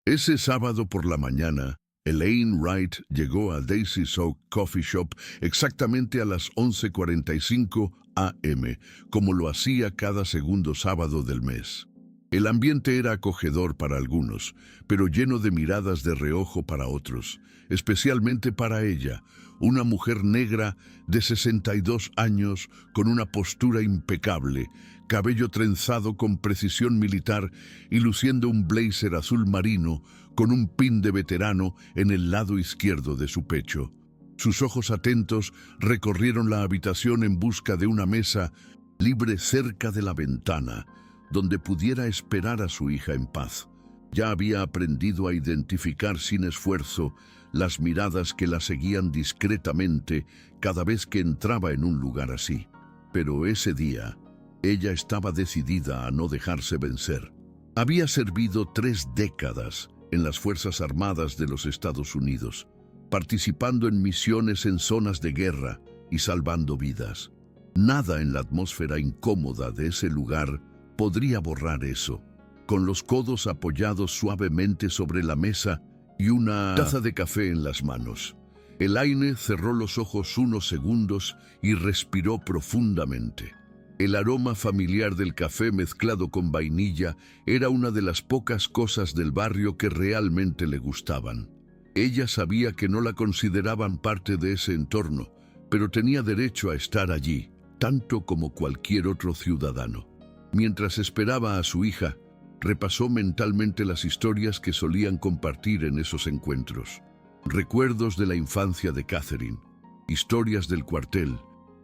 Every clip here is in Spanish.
Ese sábado por la mañana, Elaine Wright llegó a Daisy's Oak Coffee Shop exactamente a las 11:45 a.m., como lo hacía cada segundo sábado del mes. El ambiente era acogedor para algunos, pero lleno de miradas de reojo para otros, especialmente para ella, una mujer negra de 62 años con una postura impecable, cabello trenzado con precisión militar y luciendo un blazer azul marino con un pin de veterano en el lado izquierdo de su pecho. Sus ojos atentos recorrieron la habitación en busca de una mesa libre cerca de la ventana, donde pudiera esperar a su hija en paz. Ya había aprendido a identificar sin esfuerzo las miradas que la seguían discretamente cada vez que entraba en un lugar así. Pero ese día, ella estaba decidida a no dejarse vencer. Había servido 3 décadas en las Fuerzas Armadas de los Estados Unidos, participando en misiones en zonas de guerra y salvando vidas. Nada en la atmósfera incómoda de ese lugar podría borrar eso. Con los codos apoyados suavemente sobre la mesa y una taza de café en las manos, Elaine cerró los ojos unos segundos y respiró profundamente. El aroma familiar del café mezclado con vainilla era una de las pocas cosas del barrio que realmente le gustaban. Ella sabía que no la consideraban parte de ese entorno, pero tenía derecho a estar allí, tanto como cualquier otro ciudadano. Mientras esperaba a su hija, repasó mentalmente las historias que solían compartir en esos encuentros. Recuerdos de la infancia de Catherine, historias del cuartel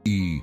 y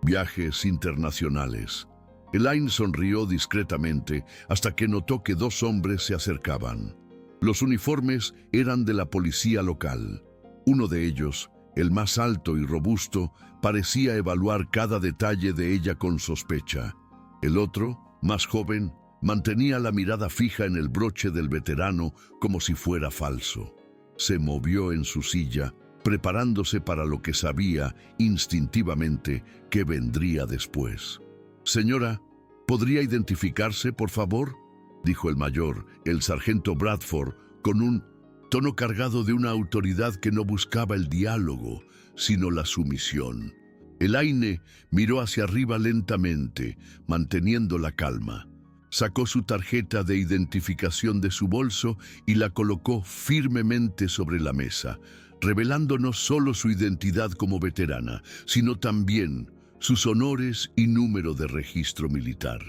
viajes internacionales. Elaine sonrió discretamente hasta que notó que 2 hombres se acercaban. Los uniformes eran de la policía local. Uno de ellos, el más alto y robusto, parecía evaluar cada detalle de ella con sospecha. El otro, más joven, mantenía la mirada fija en el broche del veterano como si fuera falso. Se movió en su silla, preparándose para lo que sabía instintivamente que vendría después. «Señora, ¿podría identificarse, por favor?», dijo el mayor, el sargento Bradford, con un tono cargado de una autoridad que no buscaba el diálogo, sino la sumisión. Elaine miró hacia arriba lentamente, manteniendo la calma. Sacó su tarjeta de identificación de su bolso y la colocó firmemente sobre la mesa, revelando no solo su identidad como veterana, sino también sus honores y número de registro militar.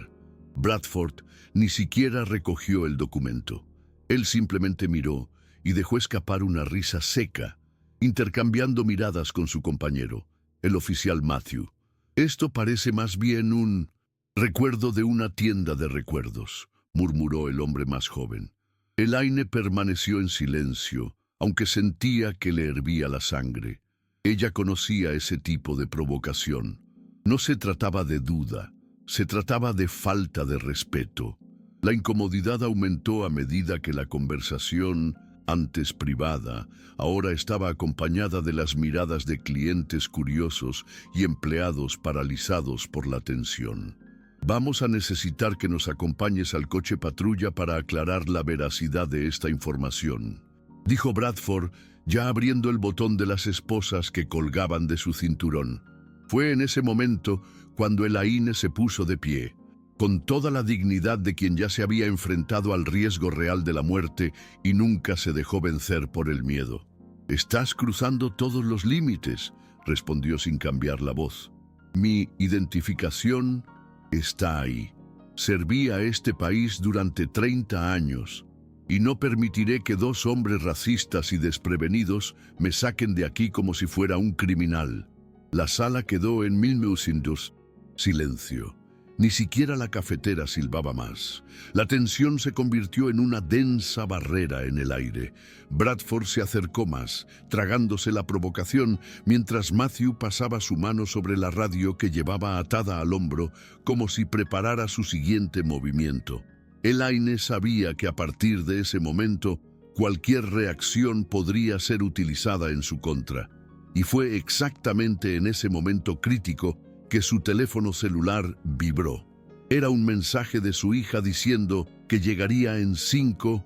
Bradford ni siquiera recogió el documento. Él simplemente miró y dejó escapar una risa seca, intercambiando miradas con su compañero, el oficial Matthew. «Esto parece más bien un recuerdo de una tienda de recuerdos», murmuró el hombre más joven. Elaine permaneció en silencio, aunque sentía que le hervía la sangre. Ella conocía ese tipo de provocación. No se trataba de duda, se trataba de falta de respeto. La incomodidad aumentó a medida que la conversación, antes privada, ahora estaba acompañada de las miradas de clientes curiosos y empleados paralizados por la tensión. «Vamos a necesitar que nos acompañes al coche patrulla para aclarar la veracidad de esta información», dijo Bradford, ya abriendo el botón de las esposas que colgaban de su cinturón. Fue en ese momento cuando Elaine se puso de pie, con toda la dignidad de quien ya se había enfrentado al riesgo real de la muerte y nunca se dejó vencer por el miedo. «Estás cruzando todos los límites», respondió sin cambiar la voz. «Mi identificación está ahí. Serví a este país durante 30 años y no permitiré que 2 hombres racistas y desprevenidos me saquen de aquí como si fuera un criminal». La sala quedó en minutos. Silencio. Ni siquiera la cafetera silbaba más. La tensión se convirtió en una densa barrera en el aire. Bradford se acercó más, tragándose la provocación, mientras Matthew pasaba su mano sobre la radio que llevaba atada al hombro, como si preparara su siguiente movimiento. Elaine sabía que a partir de ese momento, cualquier reacción podría ser utilizada en su contra. Y fue exactamente en ese momento crítico que su teléfono celular vibró. Era un mensaje de su hija diciendo que llegaría en 5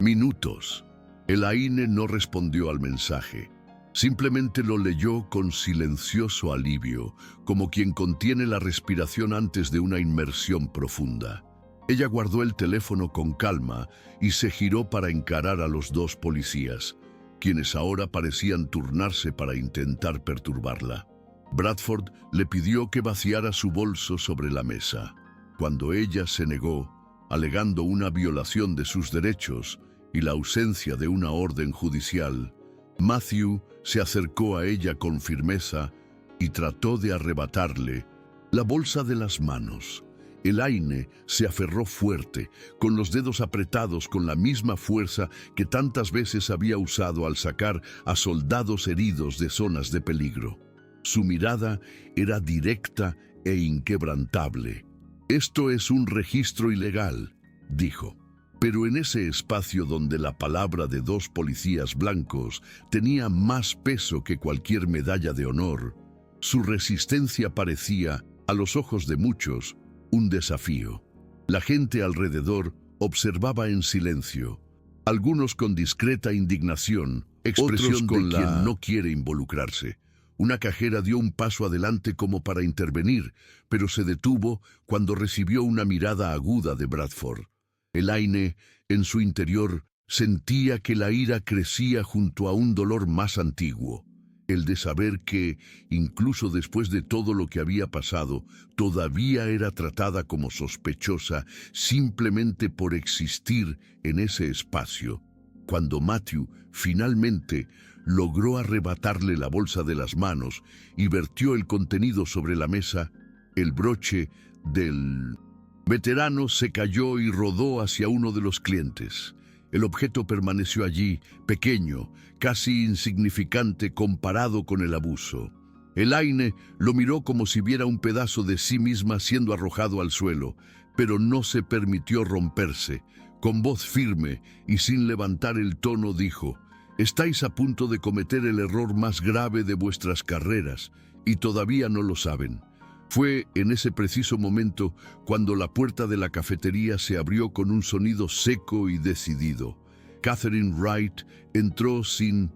Minutos. Elaine no respondió al mensaje. Simplemente lo leyó con silencioso alivio, como quien contiene la respiración antes de una inmersión profunda. Ella guardó el teléfono con calma y se giró para encarar a los dos policías, quienes ahora parecían turnarse para intentar perturbarla. Bradford le pidió que vaciara su bolso sobre la mesa. Cuando ella se negó, alegando una violación de sus derechos y la ausencia de una orden judicial, Matthew se acercó a ella con firmeza y trató de arrebatarle la bolsa de las manos. Elaine se aferró fuerte, con los dedos apretados con la misma fuerza que tantas veces había usado al sacar a soldados heridos de zonas de peligro. Su mirada era directa e inquebrantable. «Esto es un registro ilegal», dijo. Pero en ese espacio donde la palabra de dos policías blancos tenía más peso que cualquier medalla de honor, su resistencia parecía, a los ojos de muchos, un desafío. La gente alrededor observaba en silencio, algunos con discreta indignación, expresión de quien no quiere involucrarse. Una cajera dio un paso adelante como para intervenir, pero se detuvo cuando recibió una mirada aguda de Bradford. Elaine, en su interior, sentía que la ira crecía junto a un dolor más antiguo, el de saber que, incluso después de todo lo que había pasado, todavía era tratada como sospechosa simplemente por existir en ese espacio. Cuando Matthew finalmente logró arrebatarle la bolsa de las manos y vertió el contenido sobre la mesa, el broche del veterano se cayó y rodó hacia uno de los clientes. El objeto permaneció allí, pequeño, casi insignificante comparado con el abuso. Elaine lo miró como si viera un pedazo de sí misma siendo arrojado al suelo, pero no se permitió romperse. Con voz firme y sin levantar el tono dijo: «Estáis a punto de cometer el error más grave de vuestras carreras, y todavía no lo saben». Fue en ese preciso momento cuando la puerta de la cafetería se abrió con un sonido seco y decidido. Catherine Wright entró sin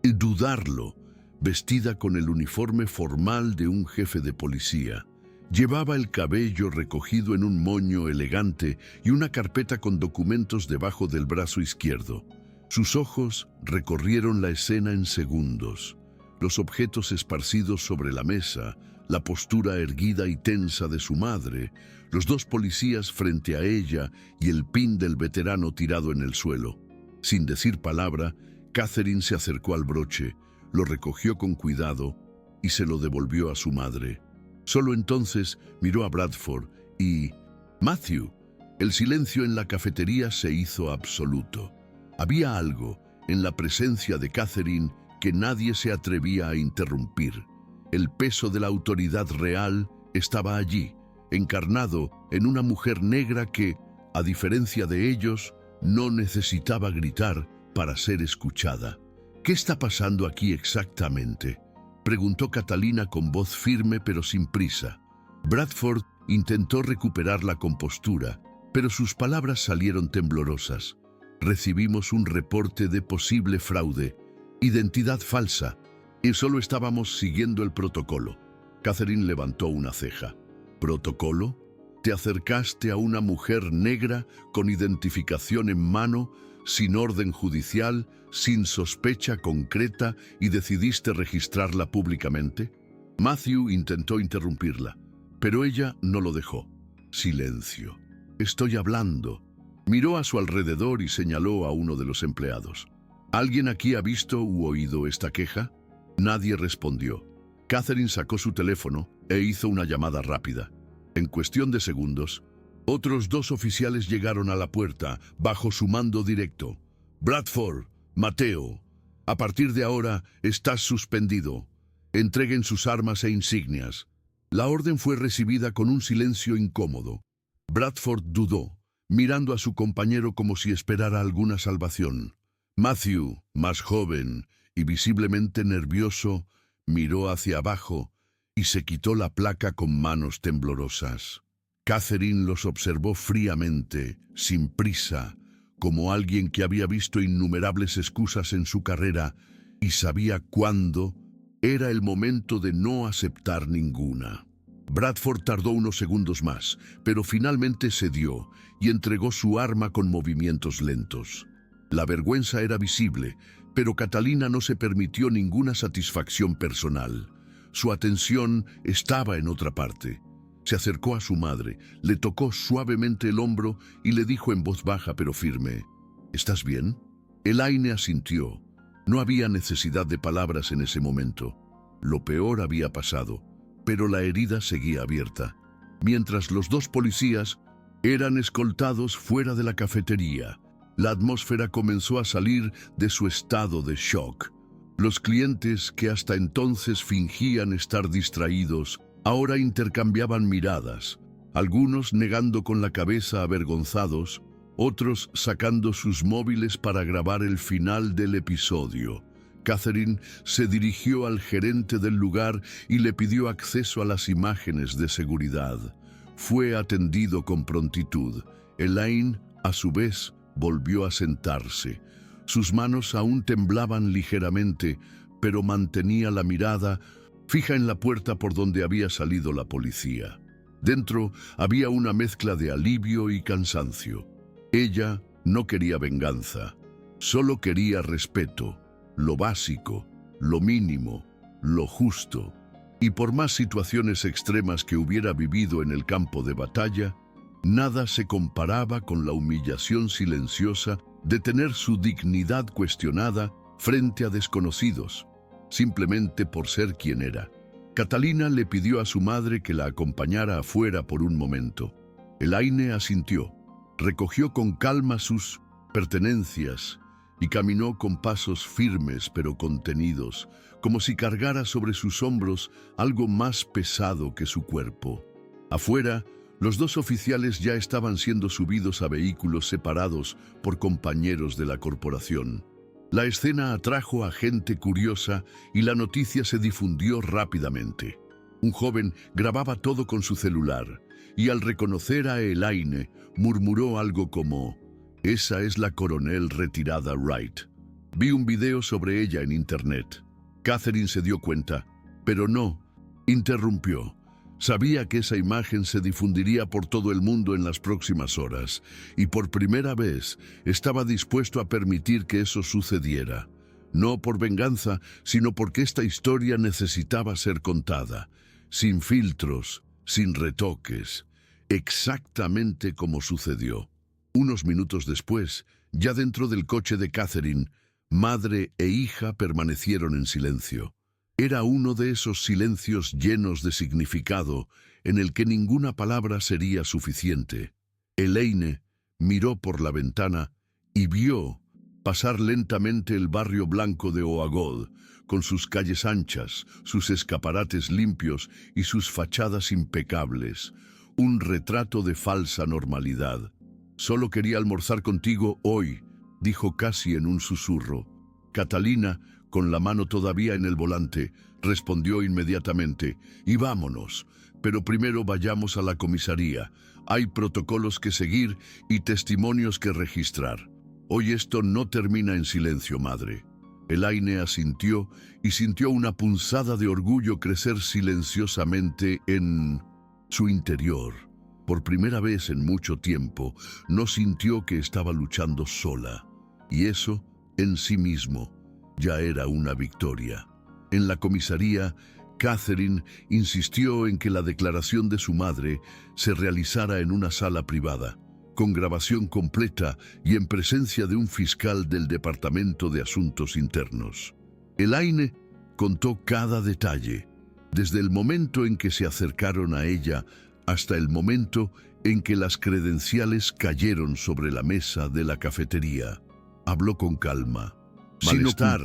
dudarlo, vestida con el uniforme formal de un jefe de policía. Llevaba el cabello recogido en un moño elegante y una carpeta con documentos debajo del brazo izquierdo. Sus ojos recorrieron la escena en segundos. Los objetos esparcidos sobre la mesa, la postura erguida y tensa de su madre, los dos policías frente a ella y el pin del veterano tirado en el suelo. Sin decir palabra, Catherine se acercó al broche, lo recogió con cuidado y se lo devolvió a su madre. Solo entonces miró a Bradford y «Matthew». El silencio en la cafetería se hizo absoluto. Había algo en la presencia de Catherine que nadie se atrevía a interrumpir. El peso de la autoridad real estaba allí, encarnado en una mujer negra que, a diferencia de ellos, no necesitaba gritar para ser escuchada. «¿Qué está pasando aquí exactamente?», preguntó Catalina con voz firme pero sin prisa. Bradford intentó recuperar la compostura, pero sus palabras salieron temblorosas. «Recibimos un reporte de posible fraude, identidad falsa, y solo estábamos siguiendo el protocolo». Catherine levantó una ceja. «¿Protocolo? ¿Te acercaste a una mujer negra con identificación en mano, sin orden judicial, sin sospecha concreta y decidiste registrarla públicamente?» Matthew intentó interrumpirla, pero ella no lo dejó. «Silencio. Estoy hablando». Miró a su alrededor y señaló a uno de los empleados. «¿Alguien aquí ha visto u oído esta queja?» Nadie respondió. Catherine sacó su teléfono e hizo una llamada rápida. En cuestión de segundos, otros dos oficiales llegaron a la puerta bajo su mando directo. «Bradford, Mateo, a partir de ahora estás suspendido. Entreguen sus armas e insignias». La orden fue recibida con un silencio incómodo. Bradford dudó, mirando a su compañero como si esperara alguna salvación. Matthew, más joven y visiblemente nervioso, miró hacia abajo y se quitó la placa con manos temblorosas. Catherine los observó fríamente, sin prisa, como alguien que había visto innumerables excusas en su carrera y sabía cuándo era el momento de no aceptar ninguna. Bradford tardó unos segundos más, pero finalmente cedió y entregó su arma con movimientos lentos. La vergüenza era visible, pero Catalina no se permitió ninguna satisfacción personal. Su atención estaba en otra parte. Se acercó a su madre, le tocó suavemente el hombro y le dijo en voz baja pero firme: ¿Estás bien? Elaine asintió. No había necesidad de palabras en ese momento. Lo peor había pasado, pero la herida seguía abierta. Mientras los dos policías eran escoltados fuera de la cafetería, la atmósfera comenzó a salir de su estado de shock. Los clientes, que hasta entonces fingían estar distraídos, ahora intercambiaban miradas, algunos negando con la cabeza avergonzados, otros sacando sus móviles para grabar el final del episodio. Catherine se dirigió al gerente del lugar y le pidió acceso a las imágenes de seguridad. Fue atendido con prontitud. Elaine, a su vez, volvió a sentarse. Sus manos aún temblaban ligeramente, pero mantenía la mirada fija en la puerta por donde había salido la policía. Dentro había una mezcla de alivio y cansancio. Ella no quería venganza, solo quería respeto, lo básico, lo mínimo, lo justo. Y por más situaciones extremas que hubiera vivido en el campo de batalla, nada se comparaba con la humillación silenciosa de tener su dignidad cuestionada frente a desconocidos, simplemente por ser quien era. Catalina le pidió a su madre que la acompañara afuera por un momento. Elaine asintió, recogió con calma sus pertenencias y caminó con pasos firmes pero contenidos, como si cargara sobre sus hombros algo más pesado que su cuerpo. Afuera, los dos oficiales ya estaban siendo subidos a vehículos separados por compañeros de la corporación. La escena atrajo a gente curiosa y la noticia se difundió rápidamente. Un joven grababa todo con su celular y al reconocer a Elaine murmuró algo como: «Esa es la coronel retirada Wright. Vi un video sobre ella en internet». Catherine se dio cuenta, pero no, interrumpió. Sabía que esa imagen se difundiría por todo el mundo en las próximas horas, y por primera vez estaba dispuesto a permitir que eso sucediera. No por venganza, sino porque esta historia necesitaba ser contada, sin filtros, sin retoques, exactamente como sucedió. Unos minutos después, ya dentro del coche de Catherine, madre e hija permanecieron en silencio. Era uno de esos silencios llenos de significado en el que ninguna palabra sería suficiente. Elaine miró por la ventana y vio pasar lentamente el barrio blanco de Oakwood, con sus calles anchas, sus escaparates limpios y sus fachadas impecables. Un retrato de falsa normalidad. «Solo quería almorzar contigo hoy», dijo casi en un susurro. Catalina, con la mano todavía en el volante, respondió inmediatamente: «Y vámonos, pero primero vayamos a la comisaría. Hay protocolos que seguir y testimonios que registrar. Hoy esto no termina en silencio, madre». Elaine asintió y sintió una punzada de orgullo crecer silenciosamente en su interior. Por primera vez en mucho tiempo, no sintió que estaba luchando sola, y eso, en sí mismo, ya era una victoria. En la comisaría, Catherine insistió en que la declaración de su madre se realizara en una sala privada, con grabación completa y en presencia de un fiscal del Departamento de Asuntos Internos. Elaine contó cada detalle, desde el momento en que se acercaron a ella hasta el momento en que las credenciales cayeron sobre la mesa de la cafetería. Habló con calma, sin ocultar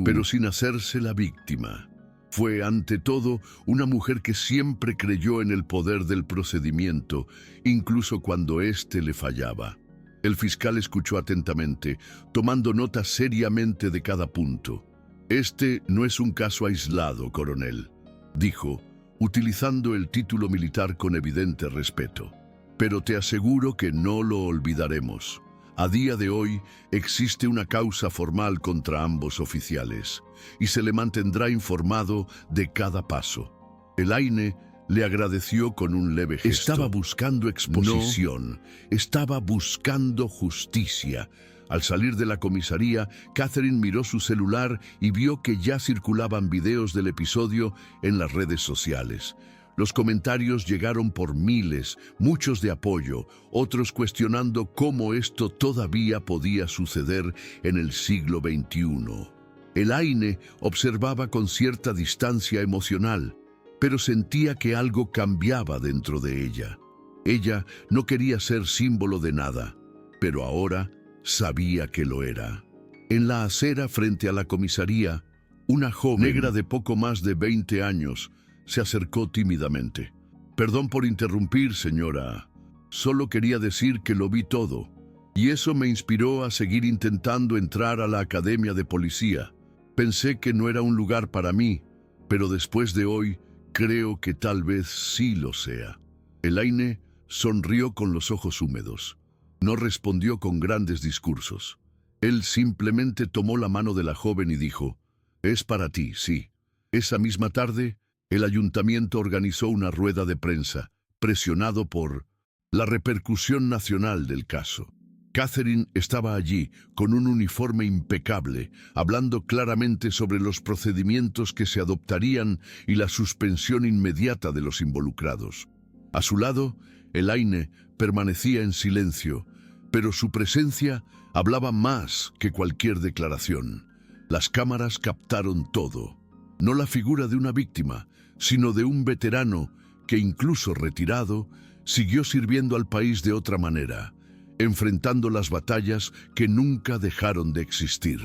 pero sin hacerse la víctima. Fue, ante todo, una mujer que siempre creyó en el poder del procedimiento, incluso cuando éste le fallaba. El fiscal escuchó atentamente, tomando nota seriamente de cada punto. «Este no es un caso aislado, coronel», dijo, utilizando el título militar con evidente respeto. «Pero te aseguro que no lo olvidaremos. A día de hoy existe una causa formal contra ambos oficiales y se le mantendrá informado de cada paso. Elaine le agradeció con un leve gesto. Estaba buscando exposición, estaba buscando justicia. Al salir de la comisaría, Catherine miró su celular y vio que ya circulaban videos del episodio en las redes sociales. Los comentarios llegaron por miles, muchos de apoyo, otros cuestionando cómo esto todavía podía suceder en el siglo XXI. Elaine observaba con cierta distancia emocional, pero sentía que algo cambiaba dentro de ella. Ella no quería ser símbolo de nada, pero ahora sabía que lo era. En la acera frente a la comisaría, una joven negra de poco más de 20 años se acercó tímidamente. «Perdón por interrumpir, señora. Solo quería decir que lo vi todo, y eso me inspiró a seguir intentando entrar a la academia de policía. Pensé que no era un lugar para mí, pero después de hoy, creo que tal vez sí lo sea». Elaine sonrió con los ojos húmedos. No respondió con grandes discursos. Él simplemente tomó la mano de la joven y dijo: «Es para ti, sí». Esa misma tarde, el ayuntamiento organizó una rueda de prensa, presionado por la repercusión nacional del caso. Catherine estaba allí, con un uniforme impecable, hablando claramente sobre los procedimientos que se adoptarían y la suspensión inmediata de los involucrados. A su lado, Elaine permanecía en silencio, pero su presencia hablaba más que cualquier declaración. Las cámaras captaron todo. No la figura de una víctima, sino de un veterano que, incluso retirado, siguió sirviendo al país de otra manera, enfrentando las batallas que nunca dejaron de existir.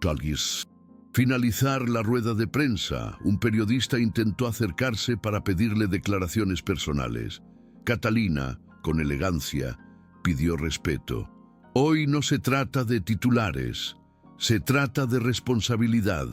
Talgis. Finalizar la rueda de prensa, un periodista intentó acercarse para pedirle declaraciones personales. Catalina, con elegancia, pidió respeto. «Hoy no se trata de titulares, se trata de responsabilidad.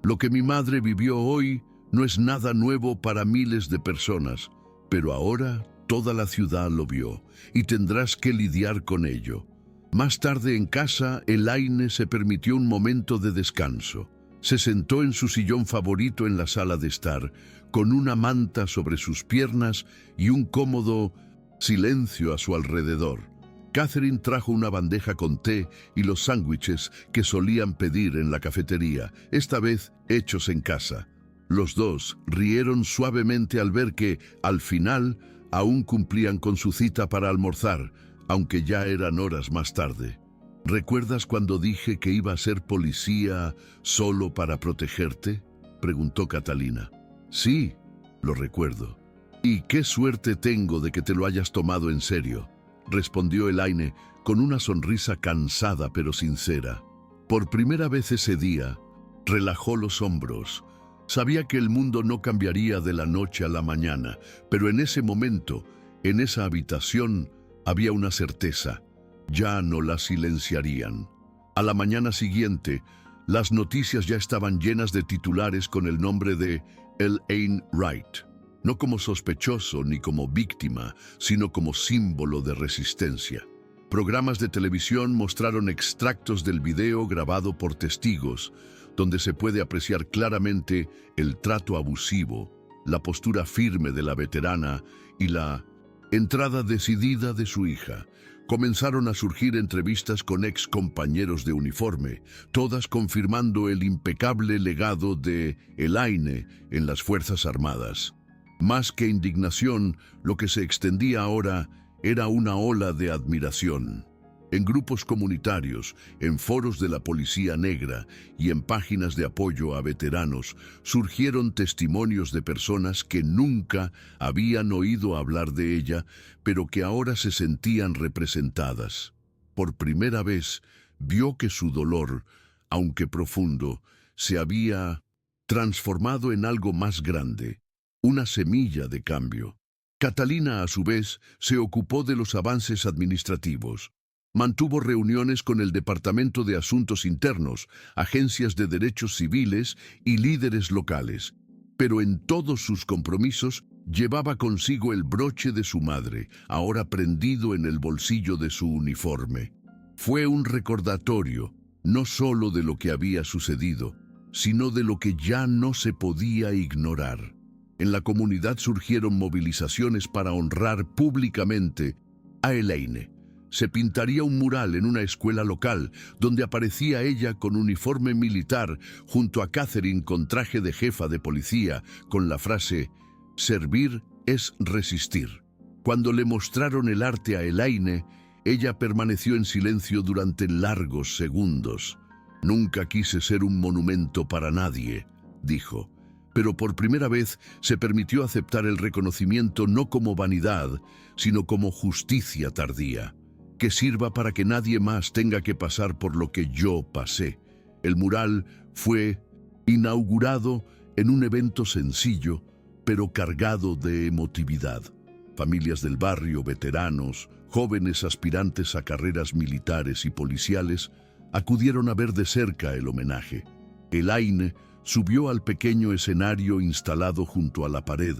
Lo que mi madre vivió hoy no es nada nuevo para miles de personas, pero ahora toda la ciudad lo vio y tendrás que lidiar con ello». Más tarde en casa, Elaine se permitió un momento de descanso. Se sentó en su sillón favorito en la sala de estar, con una manta sobre sus piernas y un cómodo silencio a su alrededor. Catherine trajo una bandeja con té y los sándwiches que solían pedir en la cafetería, esta vez hechos en casa. Los dos rieron suavemente al ver que, al final, aún cumplían con su cita para almorzar, aunque ya eran horas más tarde. «¿Recuerdas cuando dije que iba a ser policía solo para protegerte?», preguntó Catalina. «Sí, lo recuerdo. Y qué suerte tengo de que te lo hayas tomado en serio», respondió Elaine con una sonrisa cansada pero sincera. Por primera vez ese día, relajó los hombros. Sabía que el mundo no cambiaría de la noche a la mañana, pero en ese momento, en esa habitación, había una certeza: ya no la silenciarían. A la mañana siguiente, las noticias ya estaban llenas de titulares con el nombre de Elaine Wright. No como sospechoso ni como víctima, sino como símbolo de resistencia. Programas de televisión mostraron extractos del video grabado por testigos, donde se puede apreciar claramente el trato abusivo, la postura firme de la veterana y la entrada decidida de su hija. Comenzaron a surgir entrevistas con ex compañeros de uniforme, todas confirmando el impecable legado de Elaine en las Fuerzas Armadas. Más que indignación, lo que se extendía ahora era una ola de admiración. En grupos comunitarios, en foros de la Policía Negra y en páginas de apoyo a veteranos, surgieron testimonios de personas que nunca habían oído hablar de ella, pero que ahora se sentían representadas. Por primera vez, vio que su dolor, aunque profundo, se había transformado en algo más grande, una semilla de cambio. Catalina, a su vez, se ocupó de los avances administrativos. Mantuvo reuniones con el Departamento de Asuntos Internos, agencias de derechos civiles y líderes locales. Pero en todos sus compromisos llevaba consigo el broche de su madre, ahora prendido en el bolsillo de su uniforme. Fue un recordatorio, no solo de lo que había sucedido, sino de lo que ya no se podía ignorar. En la comunidad surgieron movilizaciones para honrar públicamente a Elaine. Se pintaría un mural en una escuela local donde aparecía ella con uniforme militar junto a Catherine con traje de jefa de policía con la frase «Servir es resistir». Cuando le mostraron el arte a Elaine, ella permaneció en silencio durante largos segundos. «Nunca quise ser un monumento para nadie», dijo, pero por primera vez se permitió aceptar el reconocimiento no como vanidad, sino como justicia tardía. Que sirva para que nadie más tenga que pasar por lo que yo pasé. El mural fue inaugurado en un evento sencillo, pero cargado de emotividad. Familias del barrio, veteranos, jóvenes aspirantes a carreras militares y policiales acudieron a ver de cerca el homenaje. Elaine subió al pequeño escenario instalado junto a la pared,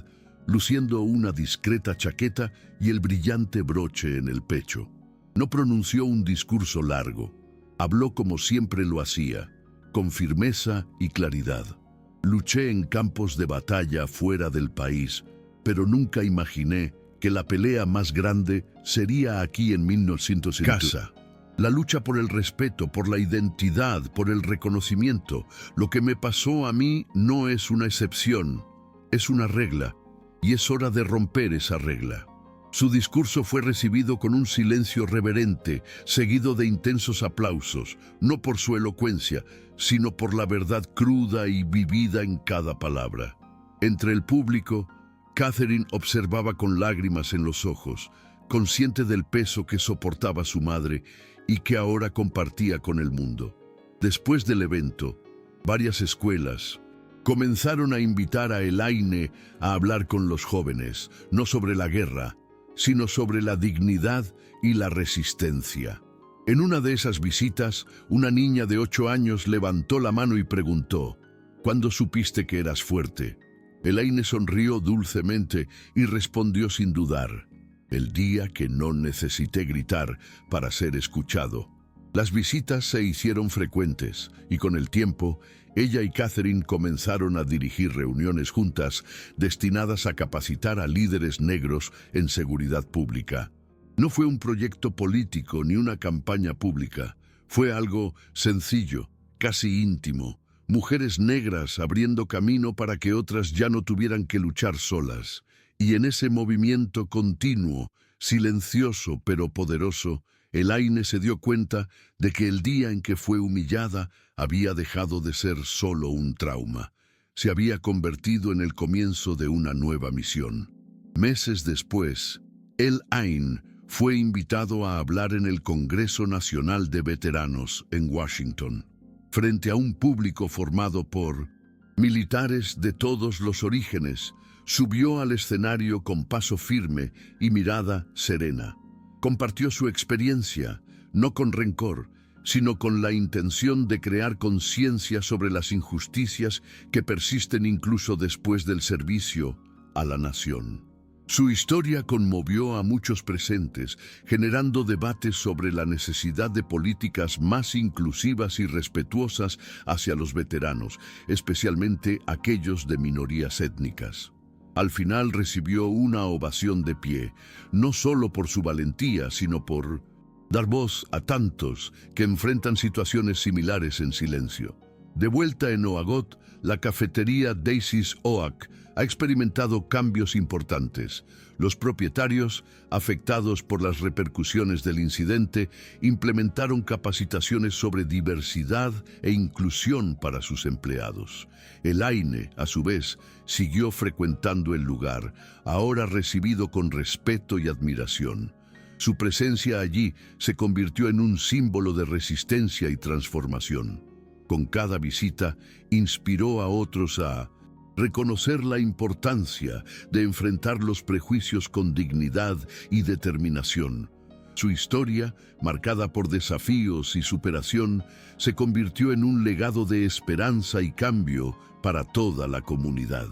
luciendo una discreta chaqueta y el brillante broche en el pecho. No pronunció un discurso largo. Habló como siempre lo hacía, con firmeza y claridad. Luché en campos de batalla fuera del país, pero nunca imaginé que la pelea más grande sería aquí en 1900. Casa. La lucha por el respeto, por la identidad, por el reconocimiento. Lo que me pasó a mí no es una excepción, es una regla, y es hora de romper esa regla. Su discurso fue recibido con un silencio reverente, seguido de intensos aplausos, no por su elocuencia, sino por la verdad cruda y vivida en cada palabra. Entre el público, Catherine observaba con lágrimas en los ojos, consciente del peso que soportaba su madre y que ahora compartía con el mundo. Después del evento, varias escuelas comenzaron a invitar a Elaine a hablar con los jóvenes, no sobre la guerra, sino sobre la dignidad y la resistencia. En una de esas visitas, una niña de 8 años levantó la mano y preguntó, «¿Cuándo supiste que eras fuerte?». Elaine sonrió dulcemente y respondió sin dudar, «El día que no necesité gritar para ser escuchado». Las visitas se hicieron frecuentes y con el tiempo, ella y Catherine comenzaron a dirigir reuniones juntas destinadas a capacitar a líderes negros en seguridad pública. No fue un proyecto político ni una campaña pública. Fue algo sencillo, casi íntimo. Mujeres negras abriendo camino para que otras ya no tuvieran que luchar solas. Y en ese movimiento continuo, silencioso pero poderoso, Elaine se dio cuenta de que el día en que fue humillada había dejado de ser solo un trauma. Se había convertido en el comienzo de una nueva misión. Meses después, Elaine fue invitado a hablar en el Congreso Nacional de Veteranos en Washington, frente a un público formado por militares de todos los orígenes. Subió al escenario con paso firme y mirada serena. Compartió su experiencia, no con rencor, sino con la intención de crear conciencia sobre las injusticias que persisten incluso después del servicio a la nación. Su historia conmovió a muchos presentes, generando debates sobre la necesidad de políticas más inclusivas y respetuosas hacia los veteranos, especialmente aquellos de minorías étnicas. Al final recibió una ovación de pie, no solo por su valentía, sino por dar voz a tantos que enfrentan situaciones similares en silencio. De vuelta en Oagot, la cafetería Daisy's Oak ha experimentado cambios importantes. Los propietarios, afectados por las repercusiones del incidente, implementaron capacitaciones sobre diversidad e inclusión para sus empleados. Elaine, a su vez, siguió frecuentando el lugar, ahora recibido con respeto y admiración. Su presencia allí se convirtió en un símbolo de resistencia y transformación. Con cada visita, inspiró a otros a reconocer la importancia de enfrentar los prejuicios con dignidad y determinación. Su historia, marcada por desafíos y superación, se convirtió en un legado de esperanza y cambio para toda la comunidad.